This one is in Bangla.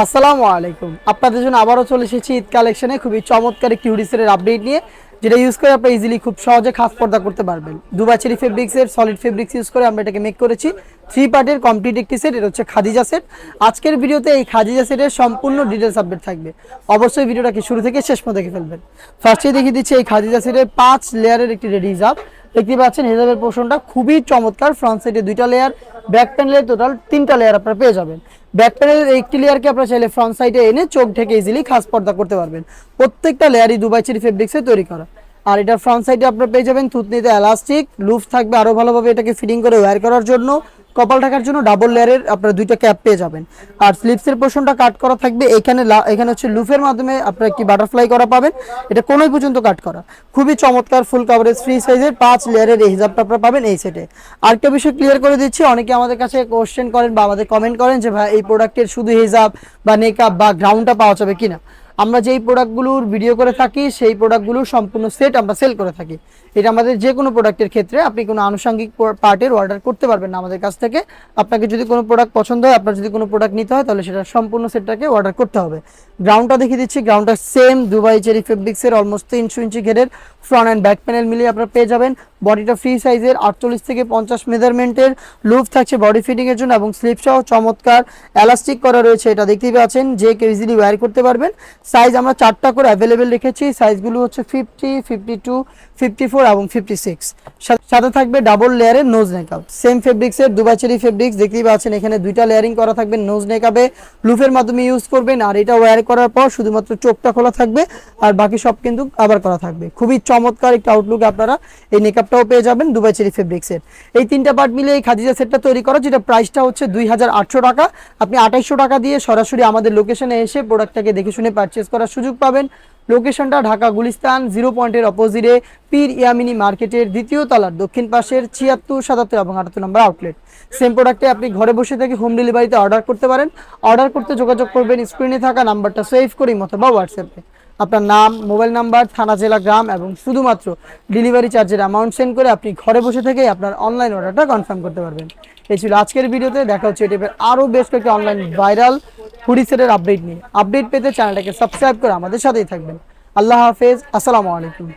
আসসালামু আলাইকুম। আপনাদের জন্য আবারও চলে এসেছি ঈদ কালেকশনে খুবই চমৎকার একটি হুডি সেটের আপডেট নিয়ে, যেটা ইউজ করে আপনি ইজিলি খুব সহজে খাস পর্দা করতে পারবেন। দুবাই চেরি ফেব্রিক্সের সলিড ফেব্রিক্স ইউজ করে আমরা এটাকে মেক করেছি 3 পার্টের কমপ্লিট একটি সেট। এটা হচ্ছে খাদিজা সেট। আজকের ভিডিওতে এই খাদিজা সেটের সম্পূর্ণ ডিটেলস আপডেট থাকবে। অবশ্যই ভিডিওটাকে শুরু থেকে শেষ পর্যন্ত দেখে ফেলবেন। ফার্স্টেই দেখিয়ে দিচ্ছি এই খাদিজা সেটের 5 লেয়ারের একটি রেডি হিজাব। দেখতে পাচ্ছেন হিজাবের পোর্শনটা খুবই চমৎকার। ফ্রন্ট সাইডে 2টা লেয়ার, ব্যাক প্যানেলে টোটাল 3টা লেয়ার আপনারা পেয়ে যাবেন। ব্যাক প্যানেলের একটি লেয়ারকে আপনারা চাইলে ফ্রন্ট সাইডে এনে চোখ ঢেকে ইজিলি খাস পর্দা করতে পারবেন। প্রত্যেকটা লেয়ারই দুবাই চেরি ফেব্রিক্সে তৈরি করা। আর এটা ফ্রন্ট সাইডে আপনারা পেয়ে যাবেন থুতনিতে এলাস্টিক লুফ থাকবে, আরো ভালোভাবে এটাকে ফিটিং করে ওয়্যার করার জন্য কপাল ঢাকার জন্য ডাবল লেয়ারের আপনারা 2টা ক্যাপ পেয়ে যাবেন। আর স্লিপসের পোর্শনটা কাট করা থাকবে। এখানে হচ্ছে লুফের মাধ্যমে আপনারা কি বাটারফ্লাই করা পাবেন। এটা কোনোই পর্যন্ত কাট করা, খুবই চমৎকার ফুল কভারেজ ফ্রি সাইজের 5 লেয়ারের এই হিজাবটা আপনারা পাবেন এই সেটে। আরেকটা বিষয় ক্লিয়ার করে দিচ্ছি, অনেকে আমাদের কাছে কোশ্চেন করেন বা আমাদের কমেন্ট করেন যে ভাই এই প্রোডাক্টের শুধু হিজাব বা নেকআপ বা গ্রাউন্ডটা পাওয়া যাবে কিনা। আমরা যেই প্রোডাক্টগুলোর ভিডিও করে থাকি সেই প্রোডাক্টগুলোর সম্পূর্ণ সেট আমরা সেল করে থাকি। এটা আমাদের যে কোনো প্রোডাক্টের ক্ষেত্রে আপনি কোনো আনুষঙ্গিক পার্টের অর্ডার করতে পারবেন না আমাদের কাছ থেকে। আপনাকে যদি কোনো প্রোডাক্ট পছন্দ হয়, আপনার যদি কোনো প্রোডাক্ট নিতে হয়, তাহলে সেটা সম্পূর্ণ সেটটাকে অর্ডার করতে হবে। গ্রাউন্ডটা দেখিয়ে দিচ্ছি। গ্রাউন্ডটা সেম দুবাই চেরি ফেব্রিক্সের অলমোস্ট 300 ইঞ্চি ঘেরের ফ্রন্ট অ্যান্ড ব্যাক প্যানেল মিলিয়ে আপনারা পেয়ে যাবেন। বডিটা ফ্রি সাইজের 48 থেকে 50 মেজারমেন্টের লুফ থাকছে বডি ফিটিং এর জন্য, এবং স্লিপসহ চমৎকার এলাস্টিক করা রয়েছে। এটা দেখতেই পাচ্ছেন, যে কেউ ইজিলি ওয়্যার করতে পারবেন। সাইজ আমরা 4টা করে অ্যাভেলেবেল রেখেছি। সাইজগুলো হচ্ছে 50, 52, 54 এবং 56। সাথে থাকবে ডাবল লেয়ারের নোজ নেকআপ, সেম ফেব্রিক্সের দুবাই চেরি ফেব্রিক্স। দেখতেই পাচ্ছেন এখানে 2টা লেয়ারিং করা থাকবে নোজ নেকআপে, লুফের মাধ্যমে ইউজ করবেন। আর এটা ওয়্যার করার পর শুধুমাত্র চোখটা খোলা থাকবে, আর বাকি সব কিন্তু আবার করা থাকবে। খুবই চমৎকার একটা আউটলুক আপনারা এই নেকআপটাও পেয়ে যাবেন দুবাই চেরি ফেব্রিক্সের। এই 3টা পার্ট মিলে এই খাদিজা সেটটা তৈরি করা, যেটা প্রাইসটা হচ্ছে 2800 টাকা। আপনি 2800 টাকা দিয়ে সরাসরি আমাদের লোকেশনে এসে প্রোডাক্টটাকে দেখে শুনে পারচেস করার সুযোগ পাবেন। লোকেশনটা ঢাকা গুলিস্তান 0 পয়েন্টের অপোজিটে পীর ইয়ামিনী মার্কেটের 2য় তলার দক্ষিণ পাশের 76, 77 এবং 78 নম্বর আউটলেট। সেম প্রোডাক্টে আপনি ঘরে বসে থেকে হোম ডেলিভারিতে অর্ডার করতে পারেন। অর্ডার করতে যোগাযোগ করবেন স্ক্রিনে থাকা নাম্বারটা সেভ করে অথবা হোয়াটসঅ্যাপে আপনার নাম, মোবাইল নাম্বার, থানা, জেলা, গ্রাম এবং শুধুমাত্র ডেলিভারি চার্জের অ্যামাউন্ট সেন্ড করে আপনি ঘরে বসে থেকেই আপনার অনলাইন অর্ডারটা কনফার্ম করতে পারবেন। এই ছিল আজকের ভিডিওতে। দেখা হচ্ছে এই আরও বেশ কয়েকটি অনলাইন ভাইরাল হুডি সেটের আপডেট নিয়ে। আপডেট পেতে চ্যানেলটাকে সাবস্ক্রাইব করে আমাদের সাথেই থাকবেন। আল্লাহ হাফেজ, আসসালামু আলাইকুম।